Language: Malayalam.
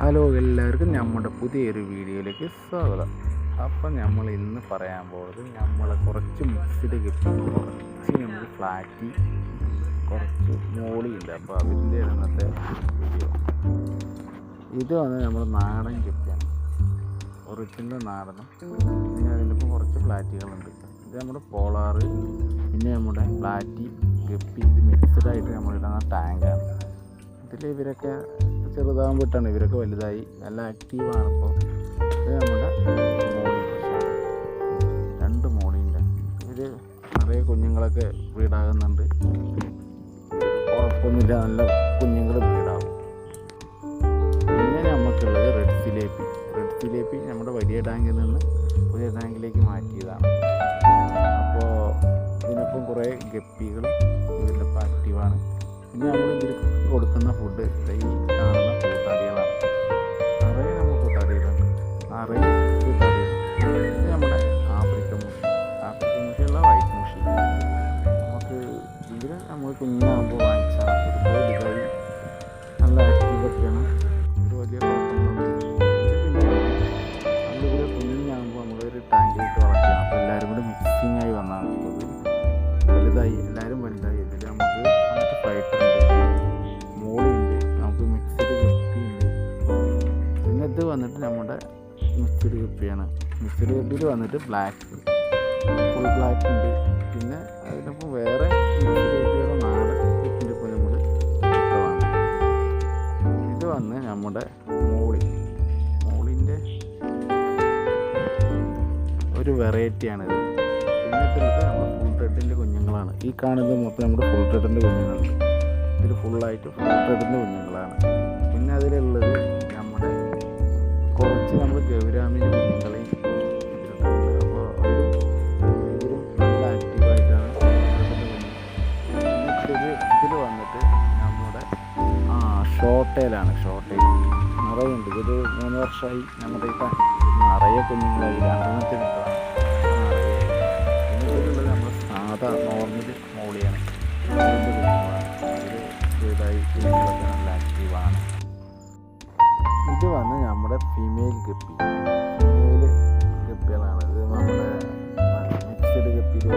ഹലോ, എല്ലാവർക്കും നമ്മുടെ പുതിയൊരു വീഡിയോയിലേക്ക് സ്വാഗതം. അപ്പം നമ്മൾ ഇന്ന് പറയാൻ പോകുന്നത് നമ്മൾ കുറച്ച് മിക്സ്ഡ് കിട്ടി, കുറച്ച് നമ്മൾ ഫ്ലാറ്റി, കുറച്ച് മോളിയുണ്ട്. അപ്പോൾ അതിൻ്റെ ഇന്നത്തെ വീഡിയോ. ഇത് നമ്മൾ നാടൻ കിപ്പിയാണ്, ഒറിജിനൽ നാടനും. പിന്നെ അതിലിപ്പോൾ കുറച്ച് ഫ്ലാറ്റികളുണ്ട്. ഇത് നമ്മുടെ പോളാറ്, പിന്നെ നമ്മുടെ ഫ്ലാറ്റി ഗപ്പി. ഇത് മിക്സ്ഡായിട്ട് നമ്മളിടുന്ന ടാങ്കാണ്. ഇതിൽ ഇവരൊക്കെ ചെറുതാകുമ്പോട്ടാണ്, ഇവരൊക്കെ വലുതായി നല്ല ആക്റ്റീവാണ്. ഇപ്പോൾ ഇത് നമ്മുടെ മോളി, രണ്ട് മോളിൻ്റെ ഇവർ നിറയെ കുഞ്ഞുങ്ങളൊക്കെ ബ്രീഡാകുന്നുണ്ട്. കുഴപ്പമൊന്നുമില്ല, നല്ല കുഞ്ഞുങ്ങൾ ബ്രീഡാകും. പിന്നെ നമുക്കുള്ളത് റെഡ് സിലേപ്പി നമ്മുടെ വലിയ ടാങ്കിൽ നിന്ന് പുതിയ ടാങ്കിലേക്ക് മാറ്റിയതാണ്. അപ്പോൾ ഇതിനൊപ്പം കുറേ ഗപ്പികളും ഇതിലിപ്പോൾ ആക്റ്റീവാണ്. പിന്നെ നമ്മൾ ഇതിൽ കൊടുക്കുന്ന ഫുഡ് ഈ കാണുന്ന കൂത്താടികളാണ്. നിറയെ നമ്മൾ കൂത്താടികളുണ്ട്, നിറയെ കൂത്താടികൾ. ഇത് നമ്മുടെ ആഫ്രിക്കൻ മുഷിയുള്ള വൈറ്റ് മുഷി. നമുക്ക് ഇതിൽ നമ്മൾ കുഞ്ഞാകുമ്പോൾ വാങ്ങിച്ചാൽ ഒരുപാട് വലുതായി നല്ല ആക്റ്റീവൊക്കെയാണ്. ഒരു വലിയ കുഴപ്പമൊന്നും. പിന്നെ നമ്മളിതിൽ കുഞ്ഞാകുമ്പോൾ നമ്മളൊരു ടാങ്കിലിട്ട് വളർത്തിയാണ്. അപ്പോൾ എല്ലാവരും കൂടി മിക്സിങ് ആയി വന്നതാണ്. വലുതായി, എല്ലാവരും വലുതായി. ഇതിൽ നമുക്ക് ഫൈറ്ററുണ്ട്, മോളിയുണ്ട്, നമുക്ക് മിക്സ്ഡ് ഗപ്പിയുണ്ട്. പിന്നെ ഇത് വന്നിട്ട് നമ്മുടെ മിക്സ്ഡ് ഗപ്പിയാണ്. മിക്സ്ഡ് ഗപ്പിയിൽ വന്നിട്ട് ഫുൾ ബ്ലാക്ക് ഉണ്ട്. പിന്നെ അതിനൊപ്പം വേറെ മിക്സ്ഡ് ഗപ്പികൾ നാടൻ ഗപ്പിൻ്റെ ഇപ്പോൾ നമ്മൾ ഇട്ടതാണ്. ഇത് വന്ന് നമ്മുടെ മോളിൻ്റെ ഒരു വെറൈറ്റിയാണിത്. പിന്നത്തെ നമ്മുടെ ഫുൾ റെഡിൻ്റെ കുഞ്ഞുങ്ങളാണ്. ഈ കാണുന്നത് മൊത്തം നമ്മുടെ ഫുൾ റെഡിൻ്റെ കുഞ്ഞുങ്ങളുണ്ട്. ഇതിൽ ഫുള്ളായിട്ട് ഫുൾ റെഡിൻ്റെ കുഞ്ഞുങ്ങളാണ്. പിന്നെ അതിലുള്ളത് നമ്മുടെ കുറച്ച് നമ്മൾ ഗൗരാമിൻ്റെ കുഞ്ഞുങ്ങളെയും ഇതിലുണ്ട്. അപ്പോൾ ഇവരും നല്ല ആക്റ്റീവായിട്ടാണ് ഇതിൽ വന്നിട്ട് നമ്മുടെ ഷോർട്ടേലാണ്. നിറയുണ്ട്. ഇതൊരു 3 വർഷമായി നമ്മുടെ ഈ നിറയെ കുഞ്ഞുങ്ങളായി. രണ്ടെണ്ണത്തിൽ നിൽക്കണം നിറയെ. പിന്നെ ഇതിലുള്ളത് നമ്മുടെ സാധാ നോർമൽ മോളിയാണ്. ഇതായി കുഞ്ഞുങ്ങളൊക്കെ നല്ല ആക്റ്റീവാണ്. ഇത് വന്ന് നമ്മുടെ ഫീമെയിൽ ഗപ്പികളാണ്. ഇത് നമ്മുടെ മിക്സ്ഡ് ഗപ്പിയിൽ